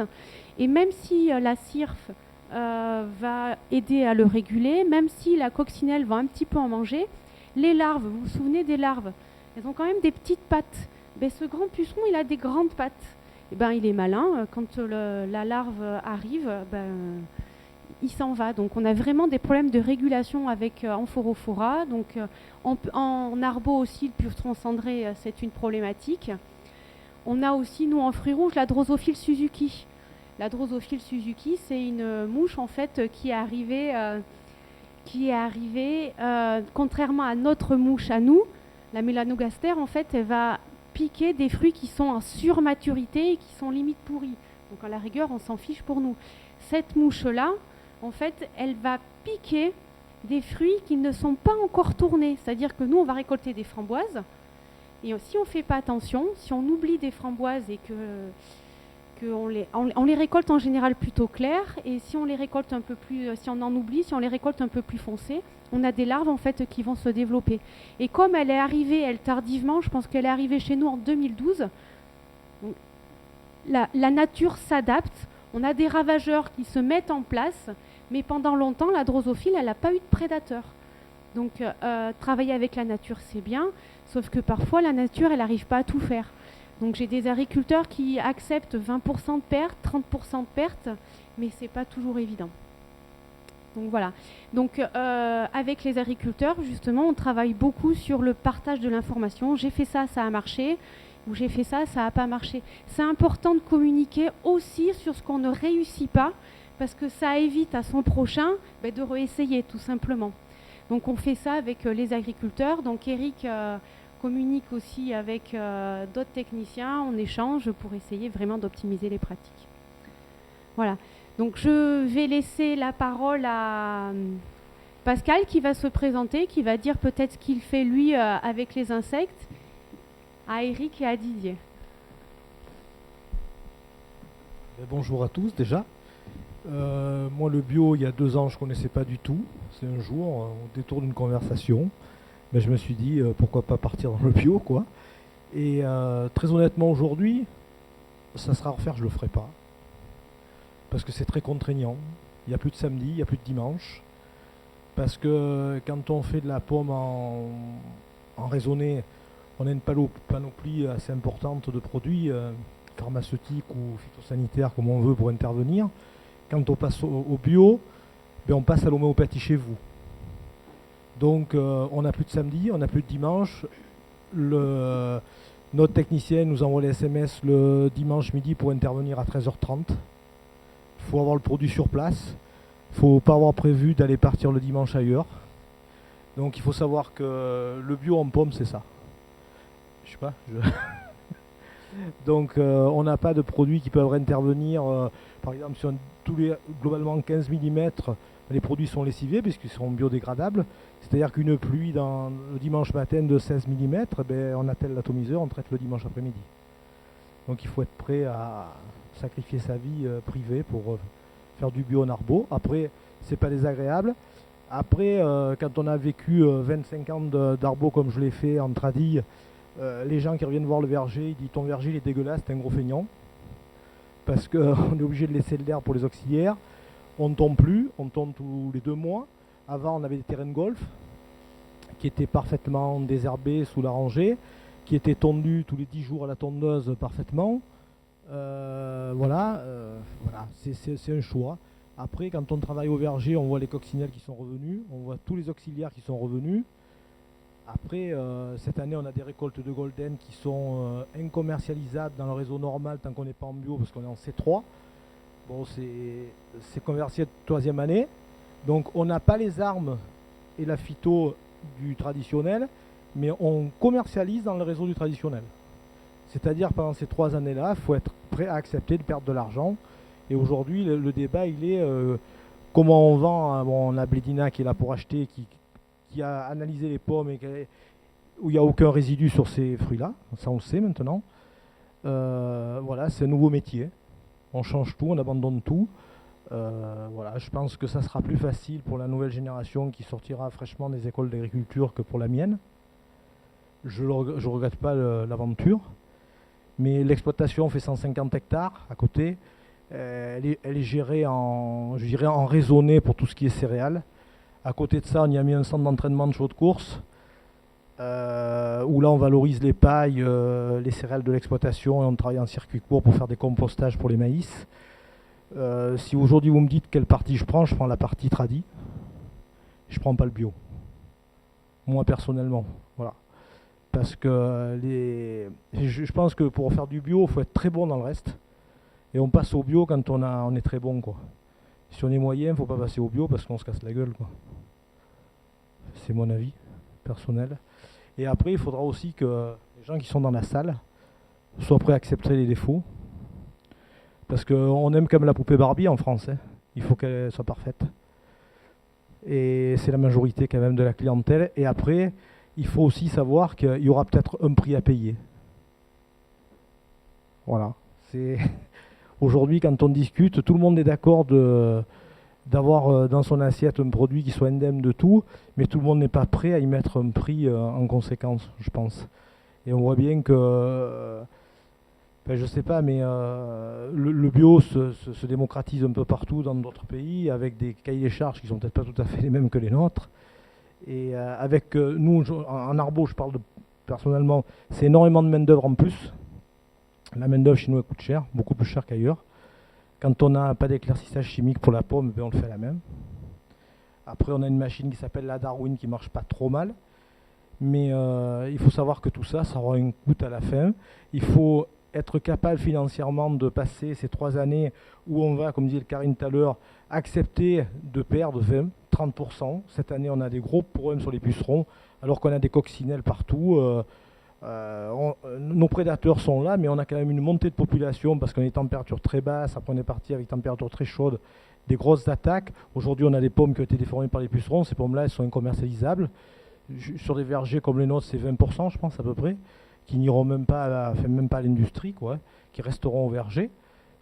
Et même si la cirfe va aider à le réguler, même si la coccinelle va un petit peu en manger, les larves, vous vous souvenez des larves, elles ont quand même des petites pattes. Ce grand puceron, il a des grandes pattes. Il est malin. Quand la larve arrive, il s'en va. Donc on a vraiment des problèmes de régulation avec Amphorophora. Donc en arbo aussi, le puceron cendré, c'est une problématique. On a aussi, nous, en fruits rouges, la Drosophile Suzuki. La Drosophile Suzuki, c'est une mouche en fait qui est arrivée, contrairement à notre mouche à nous, la Melanogaster, en fait, elle va piquer des fruits qui sont en surmaturité et qui sont limite pourris. Donc à la rigueur, on s'en fiche pour nous. Cette mouche-là, en fait, elle va piquer des fruits qui ne sont pas encore tournés. C'est-à-dire que nous, on va récolter des framboises. Et si on ne fait pas attention, si on oublie des framboises et on les récolte en général plutôt claires, et si on les récolte un peu plus, si on en oublie, si on les récolte un peu plus foncées, on a des larves en fait qui vont se développer. Et comme elle est arrivée, elle tardivement, je pense qu'elle est arrivée chez nous en 2012, donc, la nature s'adapte, on a des ravageurs qui se mettent en place, mais pendant longtemps, la drosophile, elle n'a pas eu de prédateur. Donc travailler avec la nature, c'est bien, sauf que parfois la nature, elle n'arrive pas à tout faire. Donc j'ai des agriculteurs qui acceptent 20% de pertes, 30% de pertes, mais ce n'est pas toujours évident. Donc voilà. Donc avec les agriculteurs, justement, on travaille beaucoup sur le partage de l'information. J'ai fait ça, ça a marché, ou j'ai fait ça, ça n'a pas marché. C'est important de communiquer aussi sur ce qu'on ne réussit pas, parce que ça évite à son prochain de réessayer, tout simplement. Donc on fait ça avec les agriculteurs. Donc Eric communique aussi avec d'autres techniciens, on échange pour essayer vraiment d'optimiser les pratiques. Voilà. Donc je vais laisser la parole à Pascal qui va se présenter, qui va dire peut-être ce qu'il fait lui avec les insectes, à Eric et à Didier. Bonjour à tous déjà. Moi le bio, il y a 2 ans, je ne connaissais pas du tout. C'est un jour, au détour d'une conversation, je me suis dit pourquoi pas partir dans le bio, quoi. Et très honnêtement aujourd'hui, ça sera à refaire, je le ferai pas. Parce que c'est très contraignant. Il n'y a plus de samedi, il n'y a plus de dimanche. Parce que quand on fait de la pomme en raisonné, on a une panoplie assez importante de produits pharmaceutiques ou phytosanitaires, comme on veut, pour intervenir. Quand on passe au bio, on passe à l'homéopathie chez vous. Donc on n'a plus de samedi, on n'a plus de dimanche. Notre technicien nous envoie les SMS le dimanche midi pour intervenir à 13h30. Il faut avoir le produit sur place. Il ne faut pas avoir prévu d'aller partir le dimanche ailleurs. Donc il faut savoir que le bio en pomme, c'est ça. Je sais pas. Donc on n'a pas de produits qui peuvent intervenir. Par exemple, sur globalement 15 mm, les produits sont lessivés puisqu'ils sont biodégradables. C'est-à-dire qu'une pluie le dimanche matin de 16 mm, on attelle l'atomiseur, on traite le dimanche après-midi. Donc il faut être prêt à sacrifier sa vie privée pour faire du bio en arbo. Après, c'est pas désagréable. Après, quand on a vécu 25 ans d'arbo comme je l'ai fait en tradi, les gens qui reviennent voir le verger, ils disent ton verger il est dégueulasse, t'es un gros feignant. Parce qu'on est obligé de laisser de l'air pour les auxiliaires. On ne tombe plus, on tombe tous les 2 mois. Avant, on avait des terrains de golf qui étaient parfaitement désherbés sous la rangée, qui étaient tondus tous les 10 jours à la tondeuse parfaitement. Voilà, c'est un choix. Après, quand on travaille au verger, on voit les coccinelles qui sont revenus, on voit tous les auxiliaires qui sont revenus. Après, cette année, on a des récoltes de golden qui sont incommercialisables dans le réseau normal tant qu'on n'est pas en bio parce qu'on est en C3. Bon, c'est commercial de 3e année. Donc, on n'a pas les armes et la phyto du traditionnel, mais on commercialise dans le réseau du traditionnel. C'est-à-dire, pendant ces 3 années-là, il faut être prêt à accepter de perdre de l'argent. Et aujourd'hui, le débat, il est comment on vend. On a Blédina qui est là pour acheter, qui a analysé les pommes et où il n'y a aucun résidu sur ces fruits-là. Ça, on le sait maintenant. Voilà, c'est un nouveau métier. On change tout, on abandonne tout. Voilà, je pense que ça sera plus facile pour la nouvelle génération qui sortira fraîchement des écoles d'agriculture que pour la mienne. Je ne regrette pas l'aventure. Mais l'exploitation fait 150 hectares à côté. Elle est gérée je dirais en raisonné pour tout ce qui est céréales. À côté de ça, on y a mis un centre d'entraînement de chevaux de course, où là on valorise les pailles, les céréales de l'exploitation et on travaille en circuit court pour faire des compostages pour les maïs. Si aujourd'hui vous me dites quelle partie je prends la partie tradi. Je prends pas le bio. Moi personnellement, voilà. Parce que je pense que pour faire du bio, il faut être très bon dans le reste. Et on passe au bio quand on est très bon, quoi. Si on est moyen, il ne faut pas passer au bio parce qu'on se casse la gueule, quoi. C'est mon avis personnel. Et après, il faudra aussi que les gens qui sont dans la salle soient prêts à accepter les défauts. Parce qu'on aime comme la poupée Barbie en France. Hein. Il faut qu'elle soit parfaite. Et c'est la majorité quand même de la clientèle. Et après, il faut aussi savoir qu'il y aura peut-être un prix à payer. Voilà. Aujourd'hui, quand on discute, tout le monde est d'accord d'avoir dans son assiette un produit qui soit indemne de tout, mais tout le monde n'est pas prêt à y mettre un prix en conséquence, je pense. Et on voit bien que, je sais pas, mais le bio se démocratise un peu partout dans d'autres pays, avec des cahiers des charges qui sont peut-être pas tout à fait les mêmes que les nôtres. Et avec nous, en arbo, je parle personnellement, c'est énormément de main-d'œuvre en plus. La main-d'œuvre chez nous coûte cher, beaucoup plus cher qu'ailleurs. Quand on n'a pas d'éclaircissage chimique pour la pomme, on le fait la même. Après, on a une machine qui s'appelle la Darwin qui marche pas trop mal. Mais il faut savoir que tout ça, ça aura un coût à la fin. Il faut être capable financièrement de passer ces 3 années où on va, comme disait Karine tout à l'heure, accepter de perdre 20, 30%. Cette année, on a des gros problèmes sur les pucerons, alors qu'on a des coccinelles partout. Nos prédateurs sont là, mais on a quand même une montée de population parce qu'on a des températures très basses, après on est parti avec des températures très chaudes, des grosses attaques. Aujourd'hui, on a des pommes qui ont été déformées par les pucerons. Ces pommes-là, elles sont incommercialisables. Sur des vergers comme les nôtres, c'est 20%, je pense, à peu près, qui n'iront même pas à l'industrie, quoi, qui resteront au verger.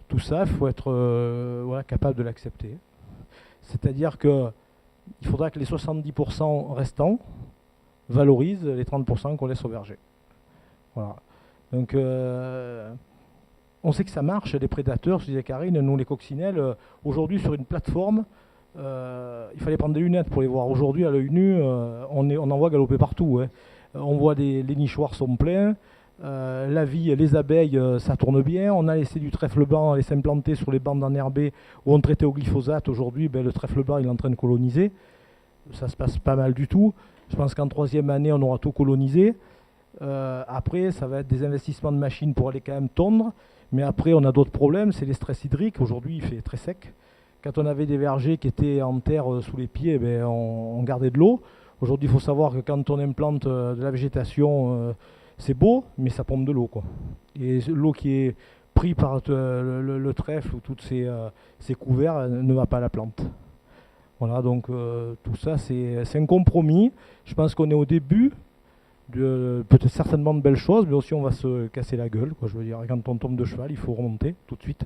Tout ça, il faut être capable de l'accepter. C'est-à-dire qu'il faudra que les 70% restants valorisent les 30% qu'on laisse au verger. Voilà. Donc, on sait que ça marche, les prédateurs, je disais Karine, nous les coccinelles, aujourd'hui sur une plateforme, il fallait prendre des lunettes pour les voir. Aujourd'hui, à l'œil nu, on en voit galoper partout. Hein. On voit les nichoirs sont pleins, la vie, les abeilles, ça tourne bien. On a laissé du trèfle blanc, laissé implanter sur les bandes enherbées où on traitait au glyphosate. Aujourd'hui, le trèfle blanc, il est en train de coloniser. Ça se passe pas mal du tout. Je pense qu'en 3e année, on aura tout colonisé. Après, ça va être des investissements de machines pour aller quand même tondre. Mais après, on a d'autres problèmes, c'est les stress hydriques. Aujourd'hui, il fait très sec. quand on avait des vergers qui étaient en terre sous les pieds, on gardait de l'eau. Aujourd'hui, il faut savoir que quand on implante de la végétation, c'est beau, mais ça pompe de l'eau, quoi. Et l'eau qui est prise par le trèfle ou tous ces couverts ne va pas à la plante. Voilà, donc tout ça, c'est un compromis. Je pense qu'on est au début peut-être certainement de belles choses, mais aussi on va se casser la gueule, quoi. Je veux dire, quand on tombe de cheval, il faut remonter tout de suite.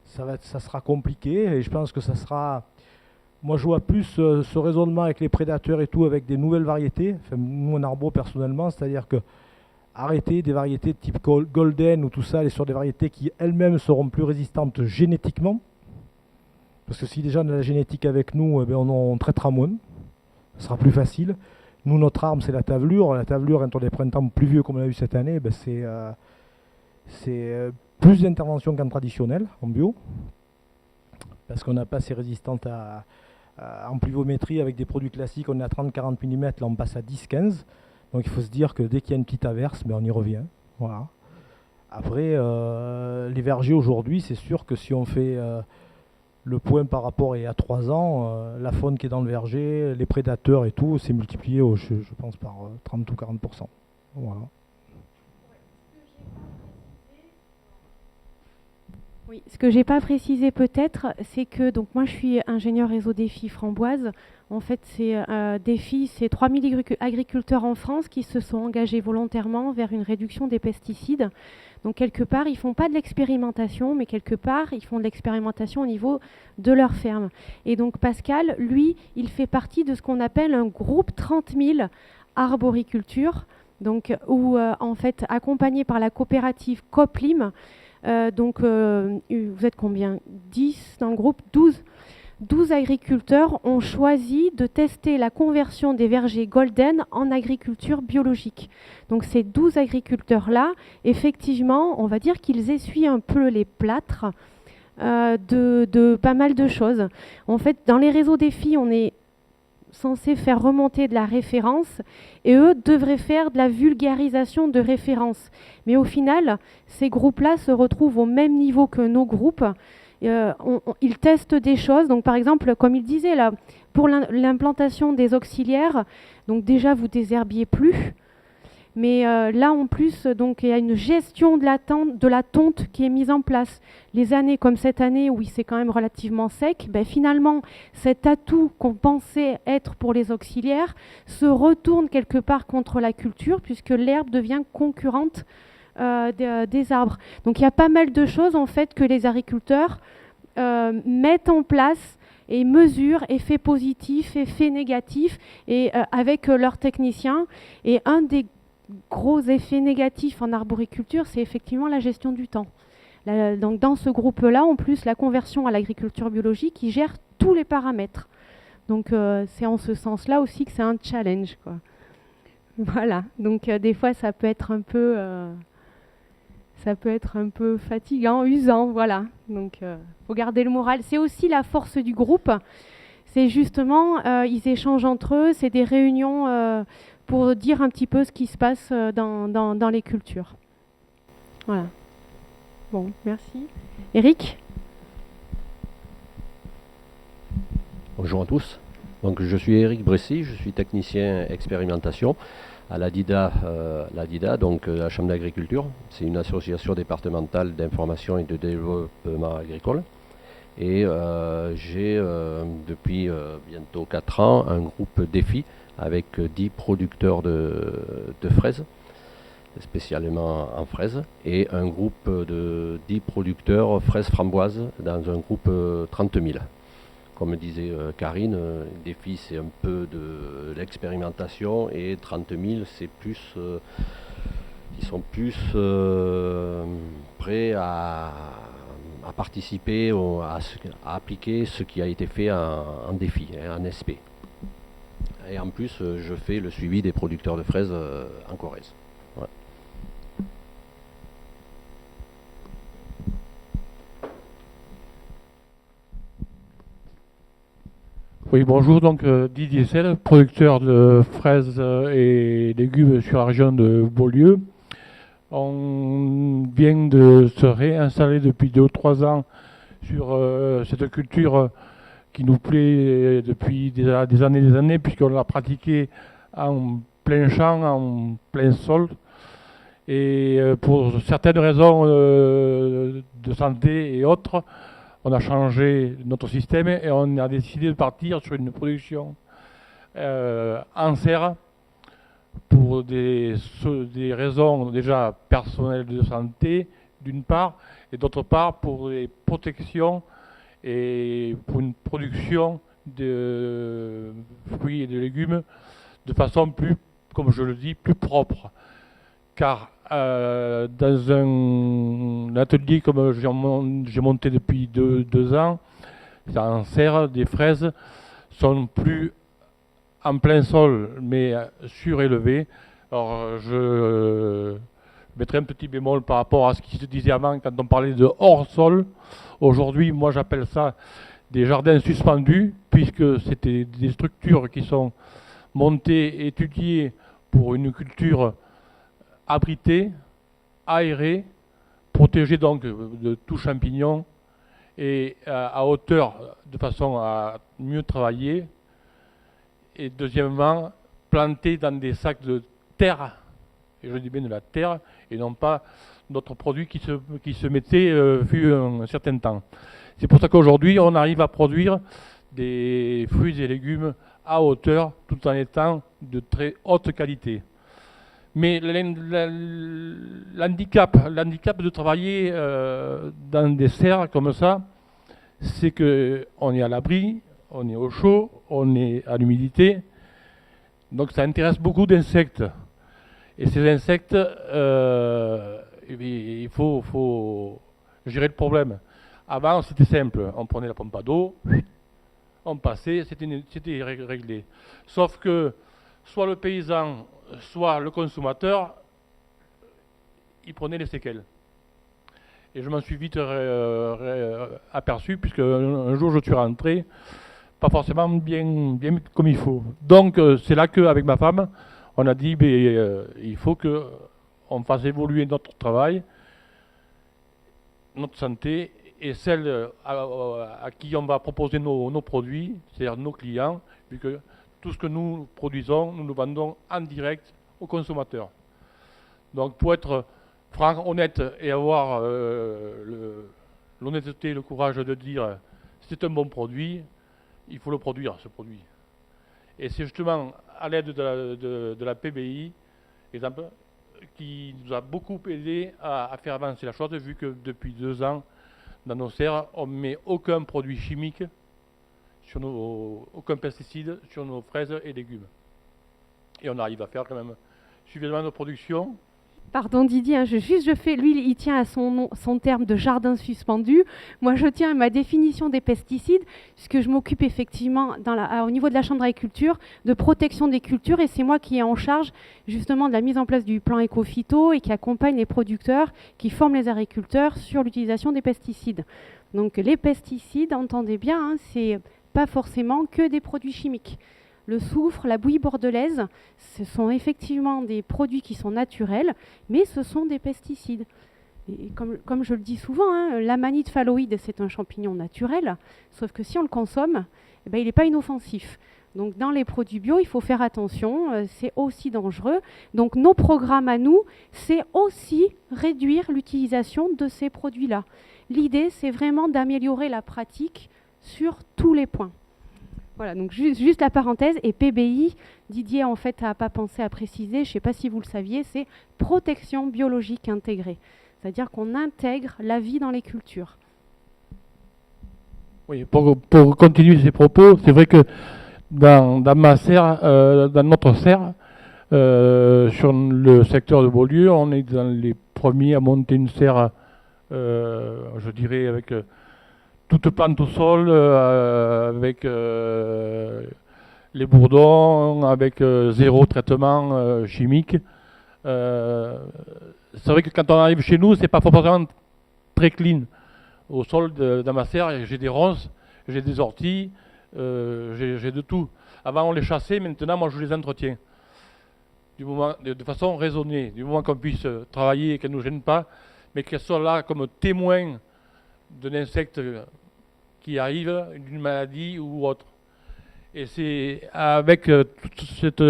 Ça sera compliqué, et je pense que ça sera... Moi, je vois plus ce raisonnement avec les prédateurs et tout, avec des nouvelles variétés. Enfin, nous, en arbo, personnellement, c'est-à-dire que arrêter des variétés de type golden ou tout ça, aller sur des variétés qui elles-mêmes seront plus résistantes génétiquement. Parce que si déjà on a la génétique avec nous, on traitera moins. Ce sera plus facile. Nous, notre arme, c'est la tavelure. La tavelure, quand on a des printemps pluvieux comme on a eu cette année, c'est plus d'intervention qu'en traditionnel, en bio. Parce qu'on n'a pas assez résistante en pluviométrie avec des produits classiques. On est à 30-40 mm, là on passe à 10-15. Donc il faut se dire que dès qu'il y a une petite averse, on y revient. Voilà. Après, les vergers aujourd'hui, c'est sûr que si on fait le point par rapport à il y a 3 ans, la faune qui est dans le verger, les prédateurs et tout, c'est multiplié, je pense, par 30 ou 40%. Voilà. Oui, ce que j'ai pas précisé peut-être, c'est que donc moi je suis ingénieur réseau Défi Framboise. En fait, c'est Défi, c'est 3000 agriculteurs en France qui se sont engagés volontairement vers une réduction des pesticides. Donc quelque part, ils font pas de l'expérimentation, mais quelque part, ils font de l'expérimentation au niveau de leur ferme. Et donc Pascal, lui, il fait partie de ce qu'on appelle un groupe 30 000 arboriculture, donc où en fait accompagné par la coopérative Coplim. Vous êtes combien? 10 dans le groupe, 12 agriculteurs ont choisi de tester la conversion des vergers golden en agriculture biologique. Donc ces 12 agriculteurs-là, effectivement, on va dire qu'ils essuient un peu les plâtres de pas mal de choses. En fait, dans les réseaux défis, on est censé faire remonter de la référence et eux devraient faire de la vulgarisation de référence. Mais au final, ces groupes-là se retrouvent au même niveau que nos groupes. Ils testent des choses. Donc, par exemple, comme il disait, là, pour l'implantation des auxiliaires, donc déjà, vous désherbiez plus. Mais là, en plus, donc, il y a une gestion de la tonte qui est mise en place. Les années comme cette année, où c'est quand même relativement sec, finalement, cet atout qu'on pensait être pour les auxiliaires se retourne quelque part contre la culture, puisque l'herbe devient concurrente des arbres. Donc il y a pas mal de choses en fait que les agriculteurs mettent en place et mesurent effets positifs, effets négatifs, et avec leurs techniciens. Et un des gros effets négatifs en arboriculture, c'est effectivement la gestion du temps. Donc dans ce groupe-là, en plus, la conversion à l'agriculture biologique, qui gère tous les paramètres. Donc c'est en ce sens-là aussi que c'est un challenge, quoi. Voilà. Donc des fois, ça peut être un peu fatigant, usant, voilà. Donc faut garder le moral. C'est aussi la force du groupe. C'est justement, ils échangent entre eux, c'est des réunions pour dire un petit peu ce qui se passe dans les cultures. Voilà. Bon, merci. Eric ? Bonjour à tous. Donc, je suis Eric Bressy, je suis technicien expérimentation à l'ADIDA, donc la Chambre d'agriculture. C'est une association départementale d'information et de développement agricole. Et j'ai depuis bientôt 4 ans un groupe défi avec 10 producteurs de fraises, spécialement en fraises, et un groupe de 10 producteurs fraises framboises dans un groupe 30 000. Comme disait Karine, défi c'est un peu de l'expérimentation et 30 000 c'est plus, ils sont plus prêts à participer, à appliquer ce qui a été fait en défi, en SP. Et en plus, je fais le suivi des producteurs de fraises en Corrèze. Voilà. Oui, bonjour, donc Didier Selle, producteur de fraises et légumes sur la région de Beaulieu. On vient de se réinstaller depuis 2 ou 3 ans sur cette culture qui nous plaît depuis des années, puisqu'on l'a pratiquée en plein champ, en plein sol. Et pour certaines raisons de santé et autres, on a changé notre système et on a décidé de partir sur une production en serre pour des raisons déjà personnelles de santé, d'une part, et d'autre part pour les protections et pour une production de fruits et de légumes de façon plus, comme je le dis, plus propre. Car dans un atelier comme j'ai monté depuis deux ans, en serre, des fraises sont plus en plein sol, mais surélevées. Alors je mettrai un petit bémol par rapport à ce qui se disait avant quand on parlait de hors sol. Aujourd'hui, moi j'appelle ça des jardins suspendus, puisque c'était des structures qui sont montées, étudiées pour une culture abritée, aérée, protégée donc de tout champignon et à hauteur de façon à mieux travailler. Et deuxièmement, plantés dans des sacs de terre, et je dis bien de la terre, et non pas d'autres produits qui se mettaient fut un certain temps. C'est pour ça qu'aujourd'hui, on arrive à produire des fruits et légumes à hauteur, tout en étant de très haute qualité. Mais l'handicap de travailler dans des serres comme ça, c'est qu'on est à l'abri, on est au chaud, on est à l'humidité. Donc ça intéresse beaucoup d'insectes. Et ces insectes, il faut gérer le problème. Avant, c'était simple. On prenait la pompe à d'eau, on passait, c'était réglé. Sauf que soit le paysan, soit le consommateur, il prenait les séquelles. Et je m'en suis vite aperçu, puisque un jour je suis rentré, pas forcément bien comme il faut. Donc c'est là qu'avec ma femme, on a dit il faut qu'on fasse évoluer notre travail, notre santé, et celle à qui on va proposer nos produits, c'est-à-dire nos clients, vu que tout ce que nous produisons, nous le vendons en direct aux consommateurs. Donc pour être franc, honnête et avoir l'honnêteté, le courage de dire c'est un bon produit, il faut le produire, ce produit. Et c'est justement à l'aide de la PBI, exemple, qui nous a beaucoup aidé à faire avancer la chose, vu que depuis 2 ans, dans nos serres, on ne met aucun produit chimique, aucun pesticide sur nos fraises et légumes. Et on arrive à faire quand même suffisamment de production. Pardon Didier, hein, lui il tient à son terme de jardin suspendu. Moi je tiens à ma définition des pesticides, puisque je m'occupe effectivement au niveau de la Chambre d'agriculture de protection des cultures, et c'est moi qui ai en charge justement de la mise en place du plan éco-phyto et qui accompagne les producteurs, qui forment les agriculteurs sur l'utilisation des pesticides. Donc les pesticides, entendez bien, hein, c'est pas forcément que des produits chimiques. Le soufre, la bouillie bordelaise, ce sont effectivement des produits qui sont naturels, mais ce sont des pesticides. Et comme je le dis souvent, hein, l'amanite phalloïde, c'est un champignon naturel, sauf que si on le consomme, il n'est pas inoffensif. Donc dans les produits bio, il faut faire attention, c'est aussi dangereux. Donc nos programmes à nous, c'est aussi réduire l'utilisation de ces produits-là. L'idée, c'est vraiment d'améliorer la pratique sur tous les points. Voilà, donc juste la parenthèse, et PBI, Didier en fait n'a pas pensé à préciser, je ne sais pas si vous le saviez, c'est protection biologique intégrée. C'est-à-dire qu'on intègre la vie dans les cultures. Oui, pour continuer ces propos, c'est vrai que dans ma serre, dans notre serre, sur le secteur de Beaulieu, on est dans les premiers à monter une serre, je dirais, avec toute plante au sol, avec les bourdons, avec zéro traitement chimique. C'est vrai que quand on arrive chez nous, c'est pas forcément très clean. Au sol dans ma serre, j'ai des ronces, j'ai des orties, j'ai de tout. Avant on les chassait, maintenant moi je les entretiens. De façon raisonnée, du moment qu'on puisse travailler et qu'elles ne nous gênent pas, mais qu'elles soient là comme témoins d'un insecte qui arrive, d'une maladie ou autre. Et c'est avec toute cette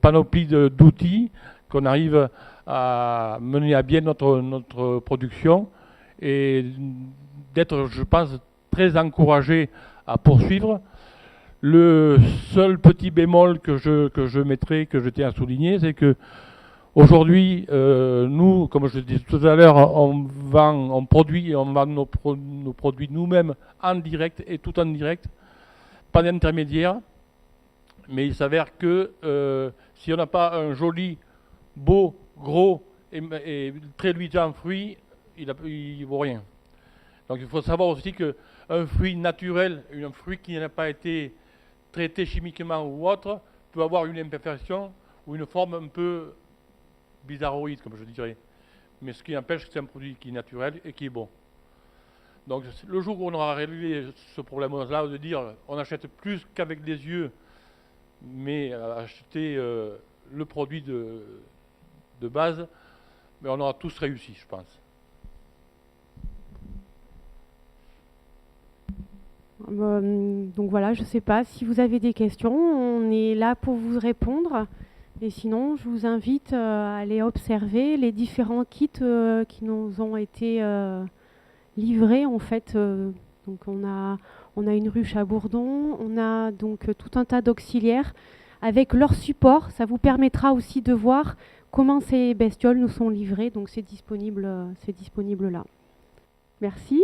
panoplie d'outils qu'on arrive à mener à bien notre production et d'être, je pense, très encouragé à poursuivre. Le seul petit bémol que je mettrai, que je tiens à souligner, c'est que aujourd'hui, nous, comme je le disais tout à l'heure, on produit et on vend nos produits nous-mêmes en direct et tout en direct, pas d'intermédiaire. Mais il s'avère que si on n'a pas un joli, beau, gros et très luisant fruit, il ne vaut rien. Donc il faut savoir aussi qu'un fruit naturel, un fruit qui n'a pas été traité chimiquement ou autre, peut avoir une imperfection ou une forme un peu bizarroïde, comme je dirais. Mais ce qui empêche que c'est un produit qui est naturel et qui est bon. Donc le jour où on aura réglé ce problème-là, de dire on achète plus qu'avec des yeux, mais acheter le produit de base, mais on aura tous réussi, je pense. Donc voilà, je ne sais pas si vous avez des questions, on est là pour vous répondre. Et sinon, je vous invite à aller observer les différents kits qui nous ont été livrés en fait. Donc on a une ruche à Bourdon, on a donc tout un tas d'auxiliaires avec leur support. Ça vous permettra aussi de voir comment ces bestioles nous sont livrées. Donc c'est disponible là. Merci.